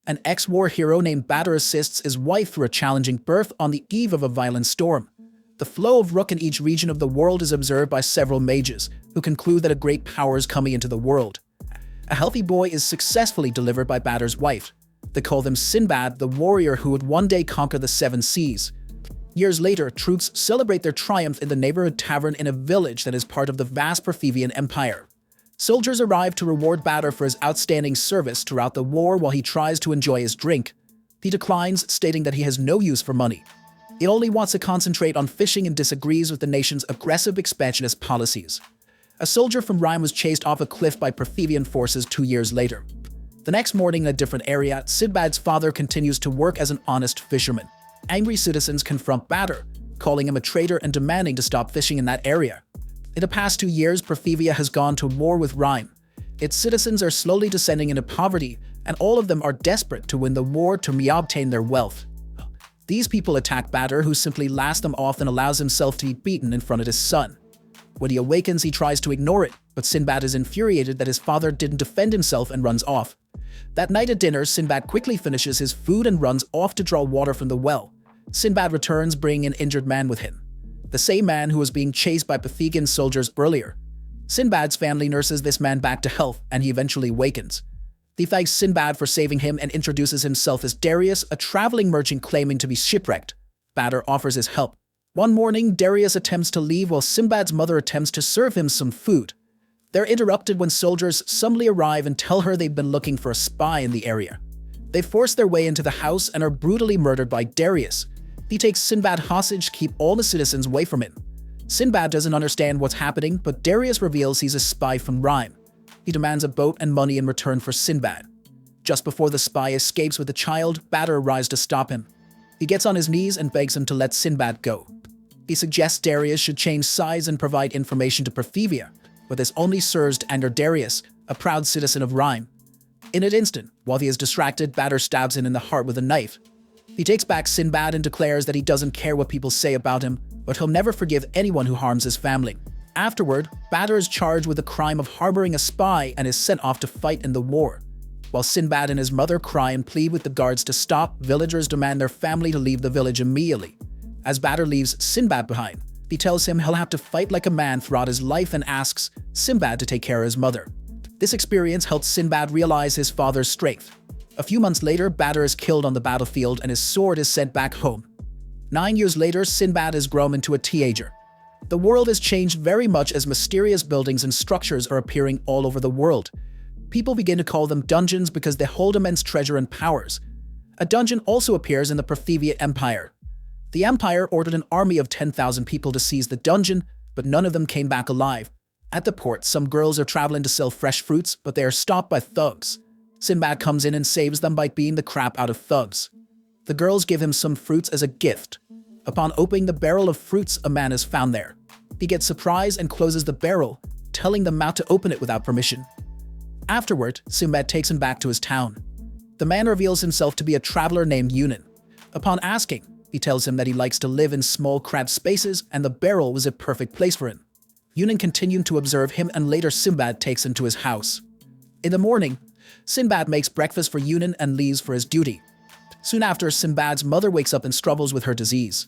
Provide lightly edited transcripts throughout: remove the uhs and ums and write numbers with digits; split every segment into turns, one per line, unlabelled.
An ex-war hero named Badr assists his wife through a challenging birth on the eve of a violent storm. The flow of Rook in each region of the world is observed by several mages, who conclude that a great power is coming into the world. A healthy boy is successfully delivered by Badr's wife. They call him Sinbad, the warrior who would one day conquer the seven seas. Years later, troops celebrate their triumph in the neighborhood tavern in a village that is part of the vast Parthian Empire. Soldiers arrive to reward Badr for his outstanding service throughout the war while he tries to enjoy his drink. He declines, stating that he has no use for money. He only wants to concentrate on fishing and disagrees with the nation's aggressive expansionist policies. A soldier from Rhyme was chased off a cliff by Parthian forces 2 years later. The next morning in a different area, Sinbad's father continues to work as an honest fisherman. Angry citizens confront Badr, calling him a traitor and demanding to stop fishing in that area. In the past 2 years, Parthivia has gone to war with Rhyme. Its citizens are slowly descending into poverty, and all of them are desperate to win the war to reobtain their wealth. These people attack Badr, who simply laughs them off and allows himself to be beaten in front of his son. When he awakens, he tries to ignore it, but Sinbad is infuriated that his father didn't defend himself and runs off. That night at dinner, Sinbad quickly finishes his food and runs off to draw water from the well. Sinbad returns, bringing an injured man with him, the same man who was being chased by Parthian soldiers earlier. Sinbad's family nurses this man back to health, and he eventually awakens. He thanks Sinbad for saving him and introduces himself as Darius, a traveling merchant claiming to be shipwrecked. Badr offers his help. One morning, Darius attempts to leave while Sinbad's mother attempts to serve him some food. They're interrupted when soldiers suddenly arrive and tell her they've been looking for a spy in the area. They force their way into the house and are brutally murdered by Darius. He takes Sinbad hostage to keep all the citizens away from him. Sinbad doesn't understand what's happening, but Darius reveals he's a spy from Rhyme. He demands a boat and money in return for Sinbad. Just before the spy escapes with the child, Badr arrives to stop him. He gets on his knees and begs him to let Sinbad go. He suggests Darius should change sides and provide information to Parthivia, but this only serves to anger Darius, a proud citizen of Rhyme. In an instant, while he is distracted, Badr stabs him in the heart with a knife. He takes back Sinbad and declares that he doesn't care what people say about him, but he'll never forgive anyone who harms his family. Afterward, Badr is charged with the crime of harboring a spy and is sent off to fight in the war. While Sinbad and his mother cry and plead with the guards to stop, villagers demand their family to leave the village immediately. As Badr leaves Sinbad behind, he tells him he'll have to fight like a man throughout his life and asks Sinbad to take care of his mother. This experience helps Sinbad realize his father's strength. A few months later, Badr is killed on the battlefield and his sword is sent back home. 9 years later, Sinbad has grown into a teenager. The world has changed very much as mysterious buildings and structures are appearing all over the world. People begin to call them dungeons because they hold immense treasure and powers. A dungeon also appears in the Parthian Empire. The Empire ordered an army of 10,000 people to seize the dungeon, but none of them came back alive. At the port, some girls are traveling to sell fresh fruits, but they are stopped by thugs. Sinbad comes in and saves them by beating the crap out of thugs. The girls give him some fruits as a gift. Upon opening the barrel of fruits, a man is found there. He gets surprised and closes the barrel, telling them not to open it without permission. Afterward, Sinbad takes him back to his town. The man reveals himself to be a traveler named Yunan. Upon asking, he tells him that he likes to live in small cramped spaces and the barrel was a perfect place for him. Yunan continued to observe him and later Sinbad takes him to his house. In the morning, Sinbad makes breakfast for Yunan and leaves for his duty. Soon after, Sinbad's mother wakes up and struggles with her disease.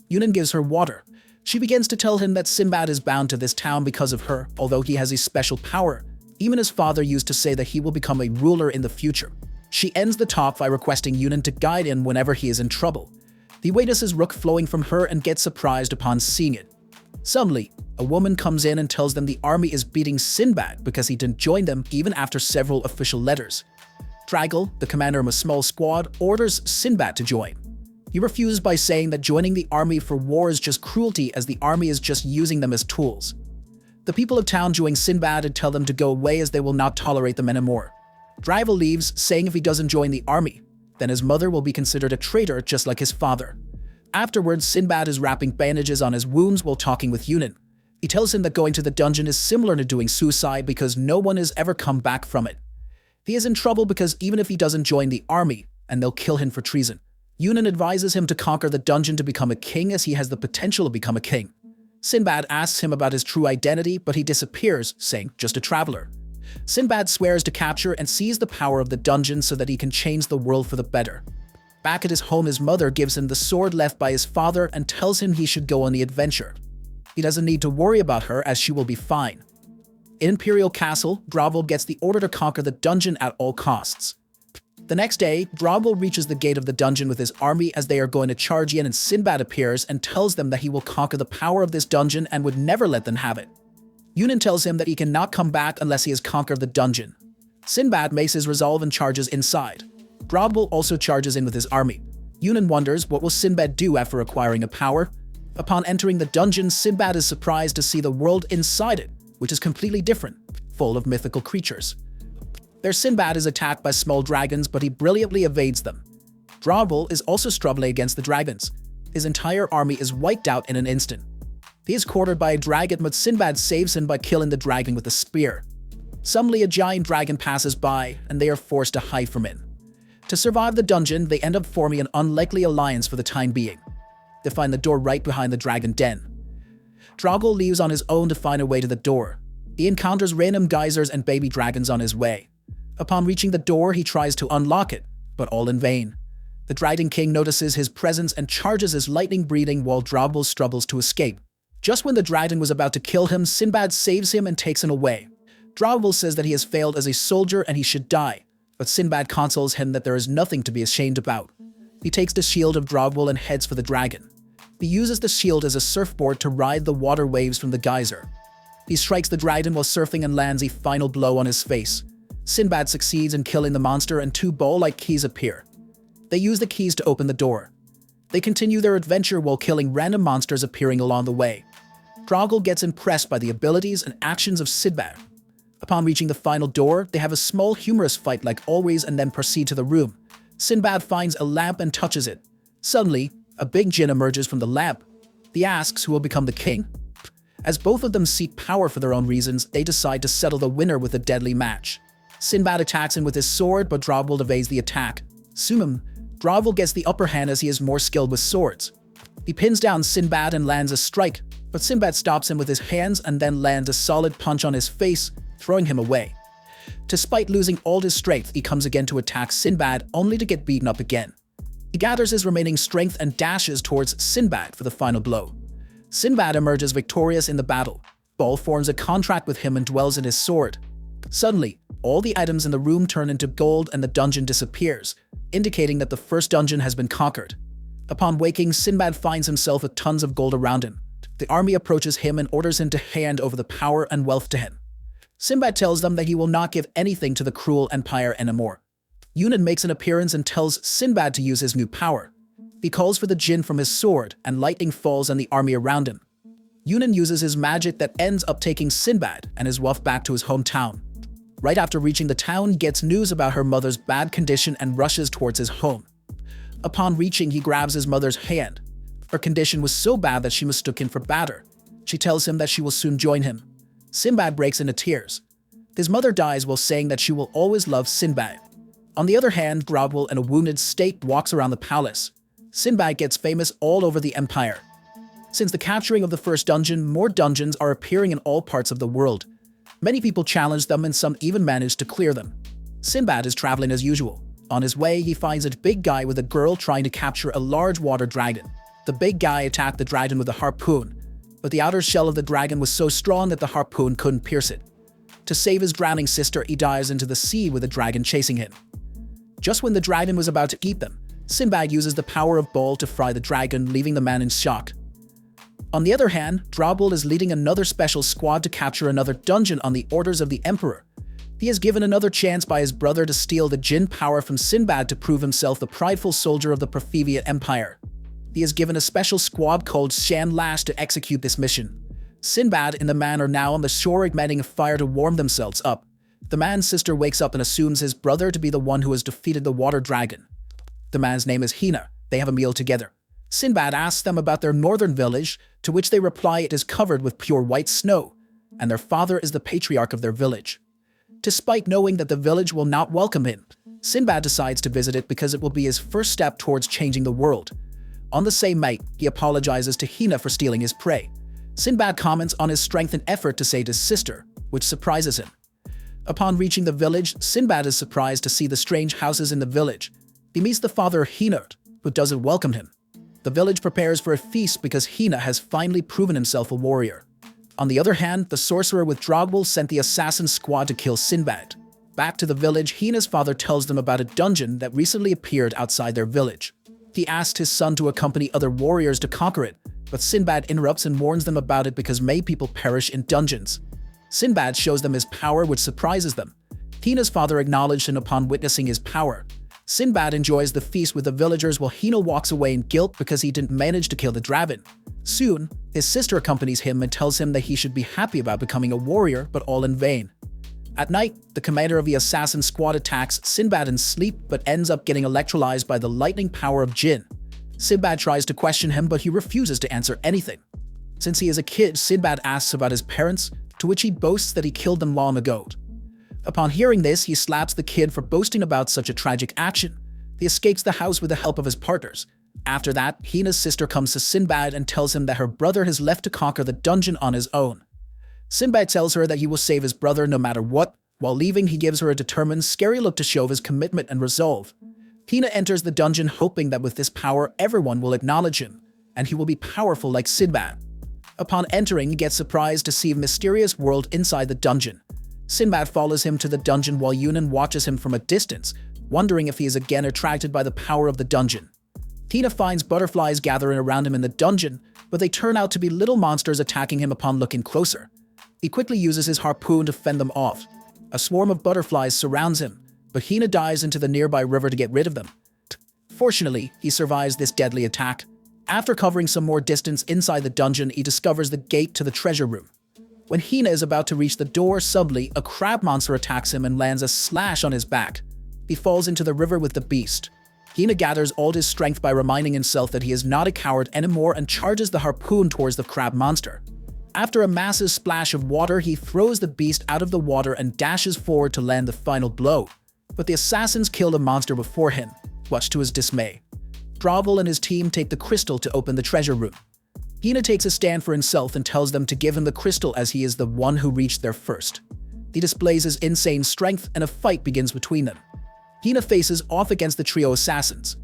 Yunan gives her water. She begins to tell him that Sinbad is bound to this town because of her, although he has a special power. Even his father used to say that he will become a ruler in the future. She ends the talk by requesting Yunan to guide him whenever he is in trouble. He witnesses Rook flowing from her and gets surprised upon seeing it. Suddenly, a woman comes in and tells them the army is beating Sinbad because he didn't join them even after several official letters. Dragal, the commander of a small squad, orders Sinbad to join. He refuses by saying that joining the army for war is just cruelty as the army is just using them as tools. The people of town join Sinbad and tell them to go away as they will not tolerate them anymore. Dragal leaves, saying if he doesn't join the army, then his mother will be considered a traitor just like his father. Afterwards, Sinbad is wrapping bandages on his wounds while talking with Yunan. He tells him that going to the dungeon is similar to doing suicide because no one has ever come back from it. He is in trouble because even if he doesn't join the army, and they'll kill him for treason. Yunan advises him to conquer the dungeon to become a king as he has the potential to become a king. Sinbad asks him about his true identity, but he disappears, saying, just a traveler. Sinbad swears to capture and seize the power of the dungeon so that he can change the world for the better. Back at his home, his mother gives him the sword left by his father and tells him he should go on the adventure. He doesn't need to worry about her as she will be fine. In Imperial Castle, Drobble gets the order to conquer the dungeon at all costs. The next day, Drobble reaches the gate of the dungeon with his army as they are going to charge in, and Sinbad appears and tells them that he will conquer the power of this dungeon and would never let them have it. Yunan tells him that he cannot come back unless he has conquered the dungeon. Sinbad makes his resolve and charges inside. Drobble also charges in with his army. Yunan wonders what will Sinbad do after acquiring a power. Upon entering the dungeon, Sinbad is surprised to see the world inside it, which is completely different, full of mythical creatures. There, Sinbad is attacked by small dragons, but he brilliantly evades them. Drobble is also struggling against the dragons. His entire army is wiped out in an instant. He is cornered by a dragon, but Sinbad saves him by killing the dragon with a spear. Suddenly, a giant dragon passes by, and they are forced to hide from it. To survive the dungeon, they end up forming an unlikely alliance for the time being. They find the door right behind the dragon den. Drobble leaves on his own to find a way to the door. He encounters random geysers and baby dragons on his way. Upon reaching the door, he tries to unlock it, but all in vain. The Dragon King notices his presence and charges his lightning breathing while Drobble struggles to escape. Just when the dragon was about to kill him, Sinbad saves him and takes him away. Drobble says that he has failed as a soldier and he should die, but Sinbad consoles him that there is nothing to be ashamed about. He takes the shield of Drobble and heads for the dragon. He uses the shield as a surfboard to ride the water waves from the geyser. He strikes the dragon while surfing and lands a final blow on his face. Sinbad succeeds in killing the monster and two ball-like keys appear. They use the keys to open the door. They continue their adventure while killing random monsters appearing along the way. Drobble gets impressed by the abilities and actions of Sinbad. Upon reaching the final door, they have a small humorous fight like always and then proceed to the room. Sinbad finds a lamp and touches it. Suddenly, a big djinn emerges from the lamp. He asks who will become the king. As both of them seek power for their own reasons, they decide to settle the winner with a deadly match. Sinbad attacks him with his sword, but Drobble evades the attack. Soon, Drobble gets the upper hand as he is more skilled with swords. He pins down Sinbad and lands a strike, but Sinbad stops him with his hands and then lands a solid punch on his face, throwing him away. Despite losing all his strength, he comes again to attack Sinbad, only to get beaten up again. He gathers his remaining strength and dashes towards Sinbad for the final blow. Sinbad emerges victorious in the battle. Ball forms a contract with him and dwells in his sword. Suddenly, all the items in the room turn into gold and the dungeon disappears, indicating that the first dungeon has been conquered. Upon waking, Sinbad finds himself with tons of gold around him. The army approaches him and orders him to hand over the power and wealth to him. Sinbad tells them that he will not give anything to the cruel empire anymore. Yunan makes an appearance and tells Sinbad to use his new power. He calls for the djinn from his sword, and lightning falls on the army around him. Yunan uses his magic that ends up taking Sinbad and his wealth back to his hometown. Right after reaching the town, he gets news about her mother's bad condition and rushes towards his home. Upon reaching, he grabs his mother's hand. Her condition was so bad that she mistook him for Badr. She tells him that she will soon join him. Sinbad breaks into tears. His mother dies while saying that she will always love Sinbad. On the other hand, Drobble in a wounded state walks around the palace. Sinbad gets famous all over the empire. Since the capturing of the first dungeon, more dungeons are appearing in all parts of the world. Many people challenge them and some even manage to clear them. Sinbad is traveling as usual. On his way, he finds a big guy with a girl trying to capture a large water dragon. The big guy attacked the dragon with a harpoon, but the outer shell of the dragon was so strong that the harpoon couldn't pierce it. To save his drowning sister, he dives into the sea with the dragon chasing him. Just when the dragon was about to eat them, Sinbad uses the power of Baal to fry the dragon, leaving the man in shock. On the other hand, Drobble is leading another special squad to capture another dungeon on the orders of the Emperor. He is given another chance by his brother to steal the djinn power from Sinbad to prove himself the prideful soldier of the Perfidia Empire. He is given a special squad called Shan Lash to execute this mission. Sinbad and the man are now on the shore igniting a fire to warm themselves up. The man's sister wakes up and assumes his brother to be the one who has defeated the water dragon. The man's name is Hina. They have a meal together. Sinbad asks them about their northern village, to which they reply it is covered with pure white snow, and their father is the patriarch of their village. Despite knowing that the village will not welcome him, Sinbad decides to visit it because it will be his first step towards changing the world. On the same night, he apologizes to Hina for stealing his prey. Sinbad comments on his strength and effort to save his sister, which surprises him. Upon reaching the village, Sinbad is surprised to see the strange houses in the village. He meets the father Hina, who doesn't welcome him. The village prepares for a feast because Hina has finally proven himself a warrior. On the other hand, the sorcerer with Drogwell sent the assassin squad to kill Sinbad. Back to the village, Hina's father tells them about a dungeon that recently appeared outside their village. He asks his son to accompany other warriors to conquer it, but Sinbad interrupts and warns them about it because many people perish in dungeons. Sinbad shows them his power, which surprises them. Hina's father acknowledged him upon witnessing his power. Sinbad enjoys the feast with the villagers while Hina walks away in guilt because he didn't manage to kill the dragon. Soon, his sister accompanies him and tells him that he should be happy about becoming a warrior, but all in vain. At night, the commander of the assassin squad attacks Sinbad in sleep but ends up getting electrolyzed by the lightning power of Jinn. Sinbad tries to question him, but he refuses to answer anything. Since he is a kid, Sinbad asks about his parents, to which he boasts that he killed them long ago. Upon hearing this, he slaps the kid for boasting about such a tragic action. He escapes the house with the help of his partners. After that, Hina's sister comes to Sinbad and tells him that her brother has left to conquer the dungeon on his own. Sinbad tells her that he will save his brother no matter what. While leaving, he gives her a determined, scary look to show his commitment and resolve. Hina enters the dungeon hoping that with this power, everyone will acknowledge him, and he will be powerful like Sinbad. Upon entering, he gets surprised to see a mysterious world inside the dungeon. Sinbad follows him to the dungeon while Yunan watches him from a distance, wondering if he is again attracted by the power of the dungeon. Hina finds butterflies gathering around him in the dungeon, but they turn out to be little monsters attacking him upon looking closer. He quickly uses his harpoon to fend them off. A swarm of butterflies surrounds him, but Hina dives into the nearby river to get rid of them. Fortunately, he survives this deadly attack. After covering some more distance inside the dungeon, he discovers the gate to the treasure room. When Hina is about to reach the door, suddenly a crab monster attacks him and lands a slash on his back. He falls into the river with the beast. Hina gathers all his strength by reminding himself that he is not a coward anymore and charges the harpoon towards the crab monster. After a massive splash of water, he throws the beast out of the water and dashes forward to land the final blow. But the assassins kill the monster before him, much to his dismay. Drogwell and his team take the crystal to open the treasure room. Hina takes a stand for himself and tells them to give him the crystal as he is the one who reached there first. He displays his insane strength and a fight begins between them. Hina faces off against the trio assassins.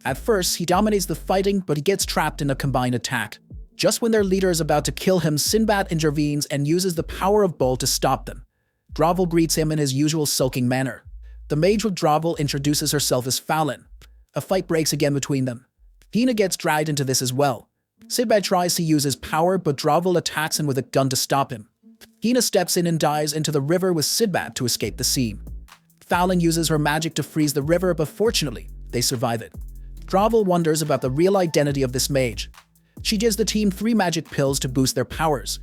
At first, he dominates the fighting, but he gets trapped in a combined attack. Just when their leader is about to kill him, Sinbad intervenes and uses the power of Bull to stop them. Drogwell greets him in his usual sulking manner. The mage with Drogwell introduces herself as Fallon. A fight breaks again between them. Hina gets dragged into this as well. Sinbad tries to use his power, but Drogwell attacks him with a gun to stop him. Hina steps in and dives into the river with Sinbad to escape the scene. Fallon uses her magic to freeze the river, but fortunately, they survive it. Drogwell wonders about the real identity of this mage. She gives the team 3 magic pills to boost their powers.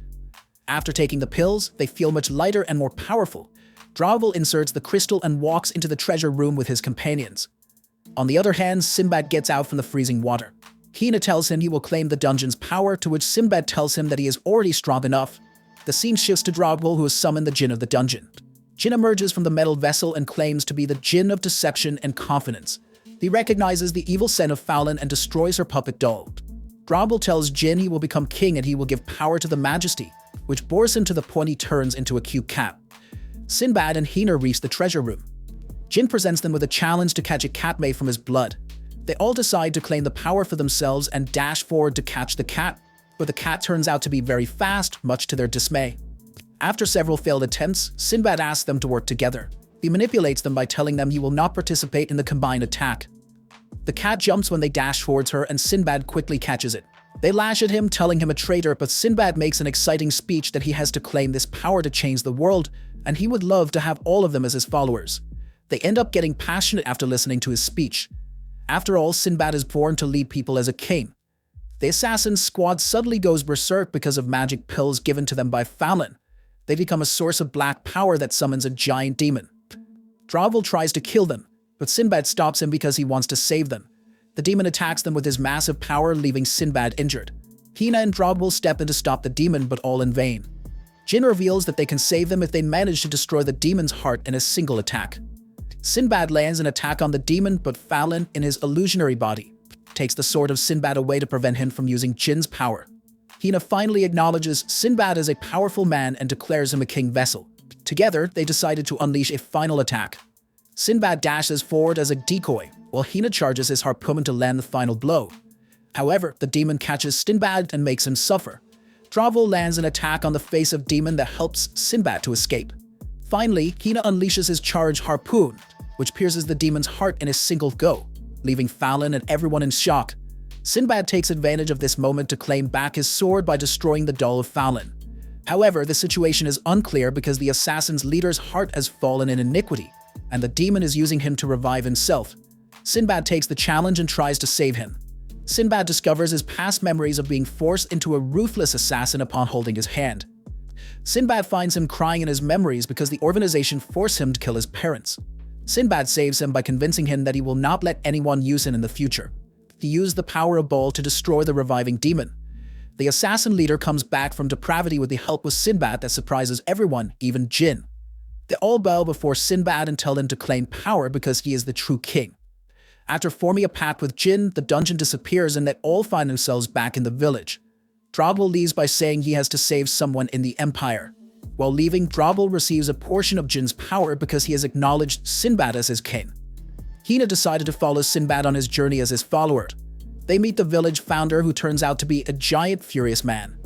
After taking the pills, they feel much lighter and more powerful. Drogwell inserts the crystal and walks into the treasure room with his companions. On the other hand, Sinbad gets out from the freezing water. Hina tells him he will claim the dungeon's power, to which Sinbad tells him that he is already strong enough. The scene shifts to Drogwell, who has summoned the Jinn of the dungeon. Jinn emerges from the metal vessel and claims to be the Jinn of deception and confidence. He recognizes the evil scent of Fallon and destroys her puppet doll. Drogwell tells Jinn he will become king and he will give power to the Majesty, which bores him to the point he turns into a cute cat. Sinbad and Hina reach the treasure room. Jinn presents them with a challenge to catch a cat made from his blood. They all decide to claim the power for themselves and dash forward to catch the cat, but the cat turns out to be very fast, much to their dismay. After several failed attempts, Sinbad asks them to work together. He manipulates them by telling them he will not participate in the combined attack. The cat jumps when they dash towards her and Sinbad quickly catches it. They lash at him, telling him a traitor, but Sinbad makes an exciting speech that he has to claim this power to change the world, and he would love to have all of them as his followers. They end up getting passionate after listening to his speech. After all, Sinbad is born to lead people as a king. The assassin's squad suddenly goes berserk because of magic pills given to them by Fallon. They become a source of black power that summons a giant demon. Drogwell tries to kill them, but Sinbad stops him because he wants to save them. The demon attacks them with his massive power, leaving Sinbad injured. Hina and Drogwell step in to stop the demon, but all in vain. Jinn reveals that they can save them if they manage to destroy the demon's heart in a single attack. Sinbad lands an attack on the demon, but Fallon, in his illusionary body, takes the sword of Sinbad away to prevent him from using Jinn's power. Hina finally acknowledges Sinbad as a powerful man and declares him a king vessel. Together, they decided to unleash a final attack. Sinbad dashes forward as a decoy, while Hina charges his harpoon to land the final blow. However, the demon catches Sinbad and makes him suffer. Dravel lands an attack on the face of demon that helps Sinbad to escape. Finally, Hina unleashes his charged harpoon, which pierces the demon's heart in a single go, leaving Fallon and everyone in shock. Sinbad takes advantage of this moment to claim back his sword by destroying the doll of Fallon. However, the situation is unclear because the assassin's leader's heart has fallen in iniquity, and the demon is using him to revive himself. Sinbad takes the challenge and tries to save him. Sinbad discovers his past memories of being forced into a ruthless assassin upon holding his hand. Sinbad finds him crying in his memories because the organization forced him to kill his parents. Sinbad saves him by convincing him that he will not let anyone use him in the future. He used the power of Baal to destroy the reviving demon. The assassin leader comes back from depravity with the help of Sinbad that surprises everyone, even Jinn. They all bow before Sinbad and tell him to claim power because he is the true king. After forming a pact with Jinn, the dungeon disappears and they all find themselves back in the village. Dravel leaves by saying he has to save someone in the Empire. While leaving, Dravel receives a portion of Jinn's power because he has acknowledged Sinbad as his king. Hina decided to follow Sinbad on his journey as his follower. They meet the village founder who turns out to be a giant furious man.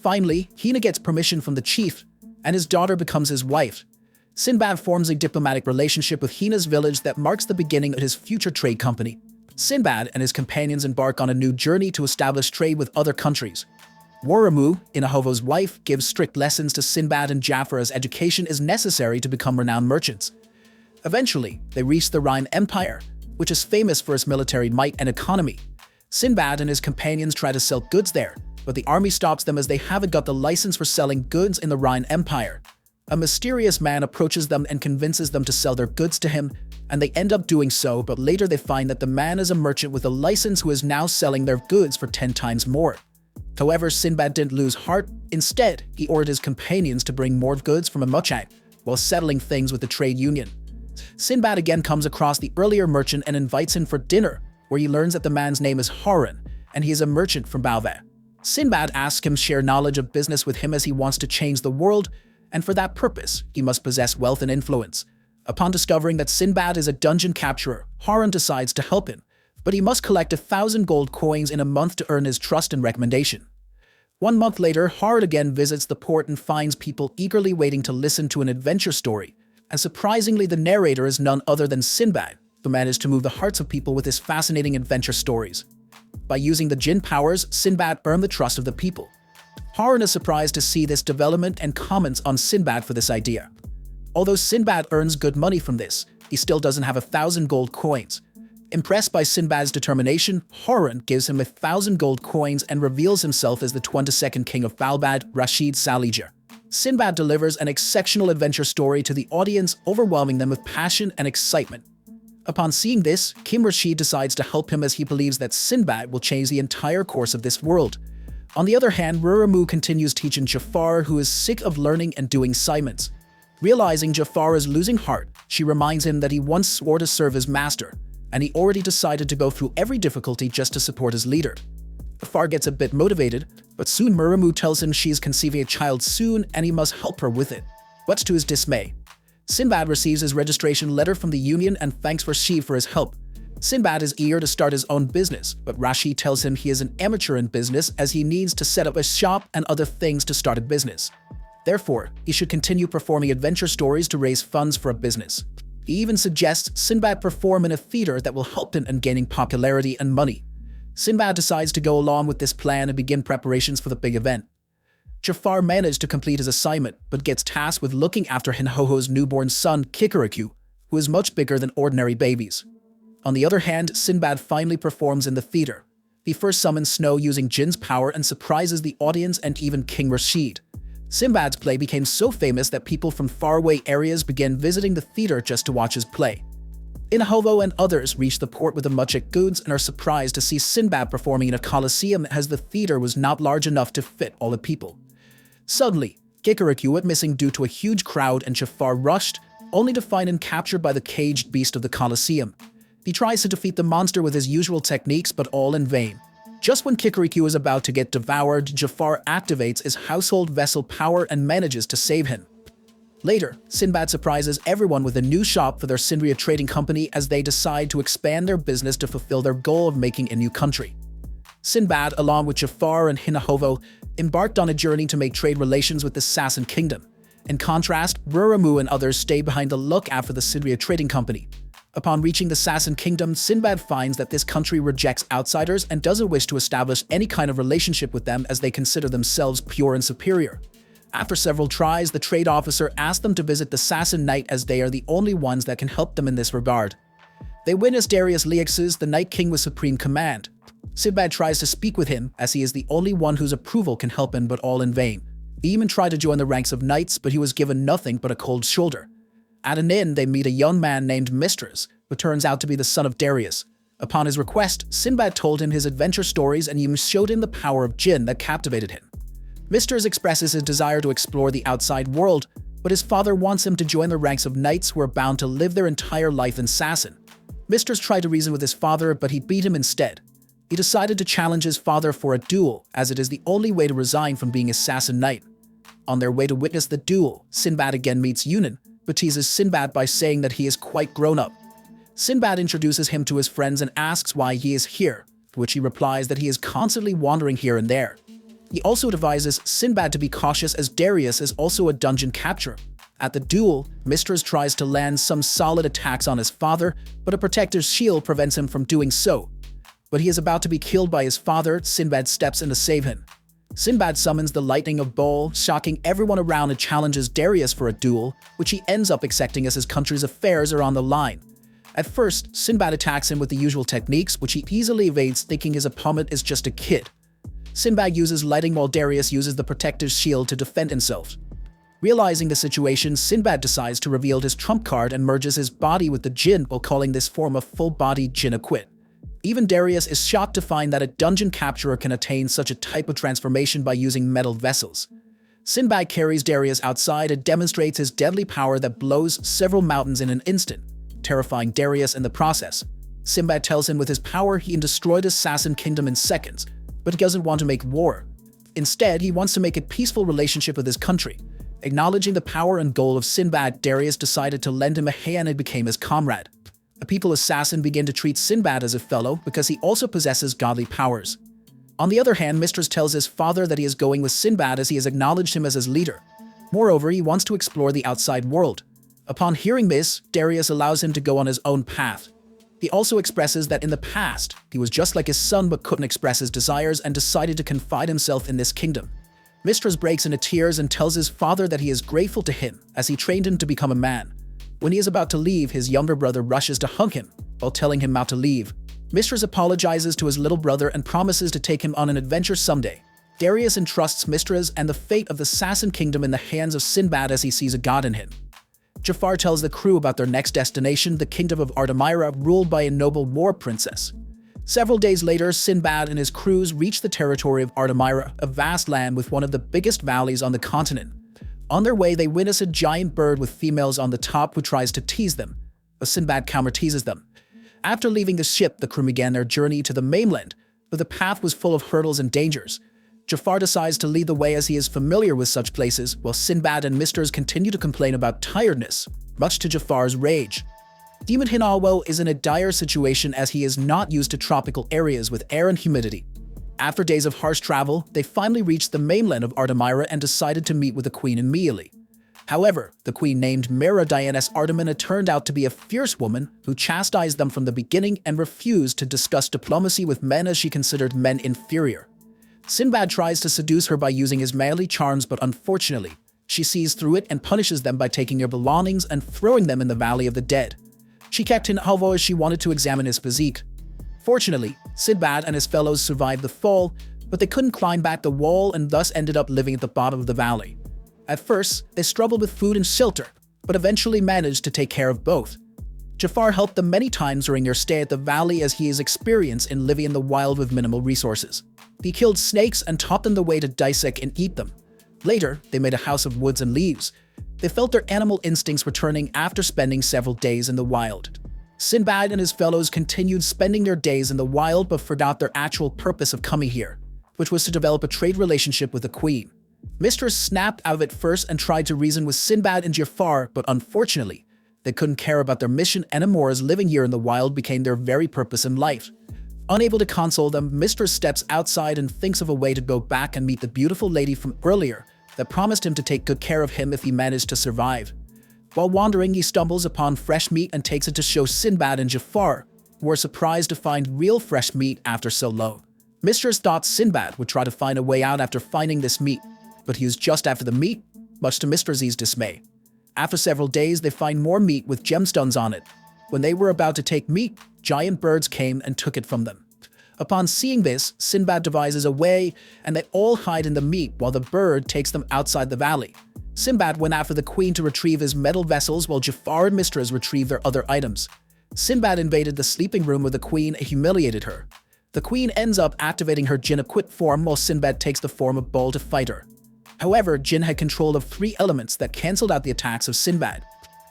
Finally, Hina gets permission from the chief, and his daughter becomes his wife. Sinbad forms a diplomatic relationship with Hina's village that marks the beginning of his future trade company. Sinbad and his companions embark on a new journey to establish trade with other countries. Waramu, Inahovo's wife, gives strict lessons to Sinbad and Jafar as education is necessary to become renowned merchants. Eventually, they reach the Rhine Empire, which is famous for its military might and economy. Sinbad and his companions try to sell goods there, but the army stops them as they haven't got the license for selling goods in the Rhine Empire. A mysterious man approaches them and convinces them to sell their goods to him, and they end up doing so, but later they find that the man is a merchant with a license who is now selling their goods for 10 times more. However, Sinbad didn't lose heart. Instead, he ordered his companions to bring more goods from a merchant, while settling things with the trade union. Sinbad again comes across the earlier merchant and invites him for dinner, where he learns that the man's name is Harun, and he is a merchant from Balva. Sinbad asks him to share knowledge of business with him as he wants to change the world, and for that purpose, he must possess wealth and influence. Upon discovering that Sinbad is a dungeon capturer, Harun decides to help him, but he must collect 1,000 gold coins in a month to earn his trust and recommendation. 1 month later, Harun again visits the port and finds people eagerly waiting to listen to an adventure story, and surprisingly the narrator is none other than Sinbad, who managed to move the hearts of people with his fascinating adventure stories. By using the Jinn powers, Sinbad earned the trust of the people. Harun is surprised to see this development and comments on Sinbad for this idea. Although Sinbad earns good money from this, he still doesn't have 1,000 gold coins. Impressed by Sinbad's determination, Harun gives him 1,000 gold coins and reveals himself as the 22nd king of Balbad, Rashid Salija. Sinbad delivers an exceptional adventure story to the audience, overwhelming them with passion and excitement. Upon seeing this, King Rashid decides to help him as he believes that Sinbad will change the entire course of this world. On the other hand, Ruramu continues teaching Jafar, who is sick of learning and doing assignments. Realizing Jafar is losing heart, she reminds him that he once swore to serve his master, and he already decided to go through every difficulty just to support his leader. Jafar gets a bit motivated, but soon Muramu tells him she is conceiving a child soon and he must help her with it. But to his dismay, Sinbad receives his registration letter from the union and thanks Rashid for his help. Sinbad is eager to start his own business, but Rashid tells him he is an amateur in business as he needs to set up a shop and other things to start a business. Therefore, he should continue performing adventure stories to raise funds for a business. He even suggests Sinbad perform in a theater that will help him in gaining popularity and money. Sinbad decides to go along with this plan and begin preparations for the big event. Jafar managed to complete his assignment, but gets tasked with looking after Hinhoho's newborn son, Kikiriku, who is much bigger than ordinary babies. On the other hand, Sinbad finally performs in the theater. He first summons Snow using Jinn's power and surprises the audience and even King Rashid. Sinbad's play became so famous that people from faraway areas began visiting the theater just to watch his play. Inahovo and others reach the port with the Muchik goods and are surprised to see Sinbad performing in a coliseum as the theater was not large enough to fit all the people. Suddenly, Kikiriku went missing due to a huge crowd and Jafar rushed, only to find him captured by the caged beast of the coliseum. He tries to defeat the monster with his usual techniques, but all in vain. Just when Kikiriku is about to get devoured, Jafar activates his household vessel power and manages to save him. Later, Sinbad surprises everyone with a new shop for their Sindria trading company as they decide to expand their business to fulfill their goal of making a new country. Sinbad, along with Jafar and Hinahovo, embarked on a journey to make trade relations with the Sassan kingdom. In contrast, Ruramu and others stay behind to look after the Sindria trading company. Upon reaching the Sassan kingdom, Sinbad finds that this country rejects outsiders and doesn't wish to establish any kind of relationship with them as they consider themselves pure and superior. After several tries, the trade officer asked them to visit the Sassan Knight as they are the only ones that can help them in this regard. They witness Darius Leixus, the Night King with supreme command. Sinbad tries to speak with him as he is the only one whose approval can help him, but all in vain. He even tried to join the ranks of knights, but he was given nothing but a cold shoulder. At an inn, they meet a young man named Mistress, who turns out to be the son of Darius. Upon his request, Sinbad told him his adventure stories and he showed him the power of jinn that captivated him. Mistress expresses his desire to explore the outside world, but his father wants him to join the ranks of knights who are bound to live their entire life in Sassan. Mistress tried to reason with his father, but he beat him instead. He decided to challenge his father for a duel, as it is the only way to resign from being a Sassan knight. On their way to witness the duel, Sinbad again meets Yunan, but teases Sinbad by saying that he is quite grown up. Sinbad introduces him to his friends and asks why he is here, to which he replies that he is constantly wandering here and there. He also advises Sinbad to be cautious as Darius is also a dungeon capturer. At the duel, Mistress tries to land some solid attacks on his father, but a protector's shield prevents him from doing so. But he is about to be killed by his father. Sinbad steps in to save him. Sinbad summons the lightning of Bol, shocking everyone around, and challenges Darius for a duel, which he ends up accepting as his country's affairs are on the line. At first, Sinbad attacks him with the usual techniques, which he easily evades, thinking his opponent is just a kid. Sinbad uses lighting while Darius uses the protector's shield to defend himself. Realizing the situation, Sinbad decides to reveal his trump card and merges his body with the jinn while calling this form a full-body jinn acquit. Even Darius is shocked to find that a dungeon capturer can attain such a type of transformation by using metal vessels. Sinbad carries Darius outside and demonstrates his deadly power that blows several mountains in an instant, terrifying Darius in the process. Sinbad tells him with his power he can destroy the Sassan kingdom in seconds, but he doesn't want to make war. Instead, he wants to make a peaceful relationship with his country. Acknowledging the power and goal of Sinbad, Darius decided to lend him a hand and became his comrade. The people of Sassan begin to treat Sinbad as a fellow because he also possesses godly powers. On the other hand, Mistress tells his father that he is going with Sinbad as he has acknowledged him as his leader. Moreover, he wants to explore the outside world. Upon hearing this, Darius allows him to go on his own path. He also expresses that in the past, he was just like his son but couldn't express his desires and decided to confide himself in this kingdom. Mistress breaks into tears and tells his father that he is grateful to him as he trained him to become a man. When he is about to leave, his younger brother rushes to hug him while telling him not to leave. Mistress apologizes to his little brother and promises to take him on an adventure someday. Darius entrusts Mistress and the fate of the Sassan kingdom in the hands of Sinbad as he sees a god in him. Jafar tells the crew about their next destination, the kingdom of Artemira, ruled by a noble war princess. Several days later, Sinbad and his crews reach the territory of Artemira, a vast land with one of the biggest valleys on the continent. On their way, they witness a giant bird with females on the top who tries to tease them, but Sinbad counter-teases them. After leaving the ship, the crew began their journey to the mainland, but the path was full of hurdles and dangers. Jafar decides to lead the way as he is familiar with such places, while Sinbad and Mistress continue to complain about tiredness, much to Jafar's rage. Demon Hinawo is in a dire situation as he is not used to tropical areas with air and humidity. After days of harsh travel, they finally reached the mainland of Artemira and decided to meet with the queen immediately. However, the queen named Mera Dianes Artemina turned out to be a fierce woman who chastised them from the beginning and refused to discuss diplomacy with men as she considered men inferior. Sinbad tries to seduce her by using his manly charms, but unfortunately, she sees through it and punishes them by taking their belongings and throwing them in the Valley of the Dead. She kept Hinawo as she wanted to examine his physique. Fortunately, Sinbad and his fellows survived the fall, but they couldn't climb back the wall and thus ended up living at the bottom of the valley. At first, they struggled with food and shelter, but eventually managed to take care of both. Jafar helped them many times during their stay at the valley as he is experienced in living in the wild with minimal resources. He killed snakes and taught them the way to dissect and eat them. Later, they made a house of woods and leaves. They felt their animal instincts returning after spending several days in the wild. Sinbad and his fellows continued spending their days in the wild but forgot their actual purpose of coming here, which was to develop a trade relationship with the queen. Mistress snapped out of it first and tried to reason with Sinbad and Jafar, but unfortunately, they couldn't care about their mission anymore as living here in the wild became their very purpose in life. Unable to console them, Mistress steps outside and thinks of a way to go back and meet the beautiful lady from earlier that promised him to take good care of him if he managed to survive. While wandering, he stumbles upon fresh meat and takes it to show Sinbad and Jafar, who are surprised to find real fresh meat after so long. Mistress thought Sinbad would try to find a way out after finding this meat, but he was just after the meat, much to Mistress's dismay. After several days, they find more meat with gemstones on it. When they were about to take meat, giant birds came and took it from them. Upon seeing this, Sinbad devises a way, and they all hide in the meat while the bird takes them outside the valley. Sinbad went after the queen to retrieve his metal vessels while Jafar and Mistress retrieved their other items. Sinbad invaded the sleeping room with the queen and humiliated her. The queen ends up activating her jinn-equipped form while Sinbad takes the form of Bull to fight her. However, Jinn had control of 3 elements that cancelled out the attacks of Sinbad.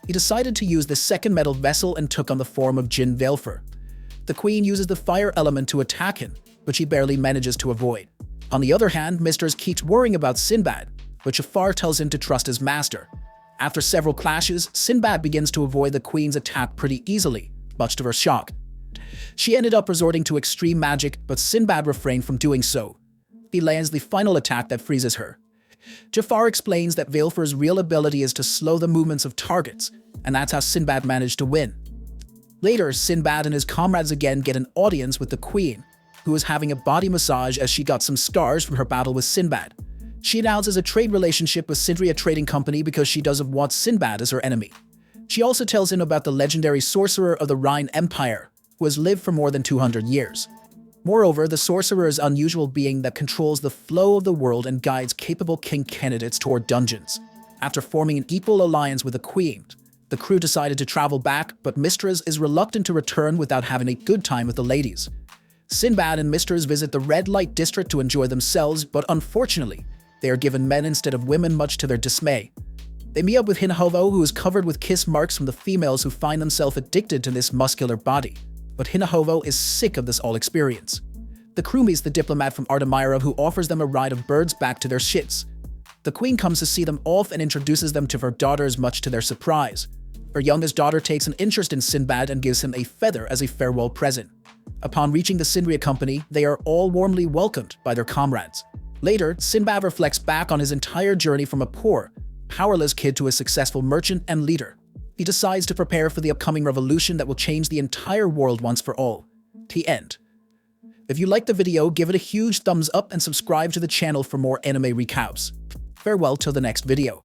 He decided to use the second metal vessel and took on the form of Jinn Velfer. The queen uses the fire element to attack him, but she barely manages to avoid. On the other hand, Mistress keeps worrying about Sinbad, but Jafar tells him to trust his master. After several clashes, Sinbad begins to avoid the queen's attack pretty easily, much to her shock. She ended up resorting to extreme magic, but Sinbad refrained from doing so. He lands the final attack that freezes her. Jafar explains that Velfer's real ability is to slow the movements of targets, and that's how Sinbad managed to win. Later, Sinbad and his comrades again get an audience with the queen, who is having a body massage as she got some scars from her battle with Sinbad. She announces a trade relationship with Sindria Trading Company because she doesn't want Sinbad as her enemy. She also tells him about the legendary sorcerer of the Rhine Empire, who has lived for more than 200 years. Moreover, the sorcerer is an unusual being that controls the flow of the world and guides capable king candidates toward dungeons. After forming an equal alliance with the queen, the crew decided to travel back, but Mistress is reluctant to return without having a good time with the ladies. Sinbad and Mistress visit the red light district to enjoy themselves, but unfortunately, they are given men instead of women, much to their dismay. They meet up with Hinahovo, who is covered with kiss marks from the females who find themselves addicted to this muscular body. But Hinahovo is sick of this all experience. The crew meets the diplomat from Artemira, who offers them a ride of birds back to their shits. The queen comes to see them off and introduces them to her daughters, much to their surprise. Her youngest daughter takes an interest in Sinbad and gives him a feather as a farewell present. Upon reaching the Sindria Company, they are all warmly welcomed by their comrades. Later, Sinbad reflects back on his entire journey from a poor, powerless kid to a successful merchant and leader. He decides to prepare for the upcoming revolution that will change the entire world once for all. The end. If you liked the video, give it a huge thumbs up and subscribe to the channel for more anime recaps. Farewell till the next video.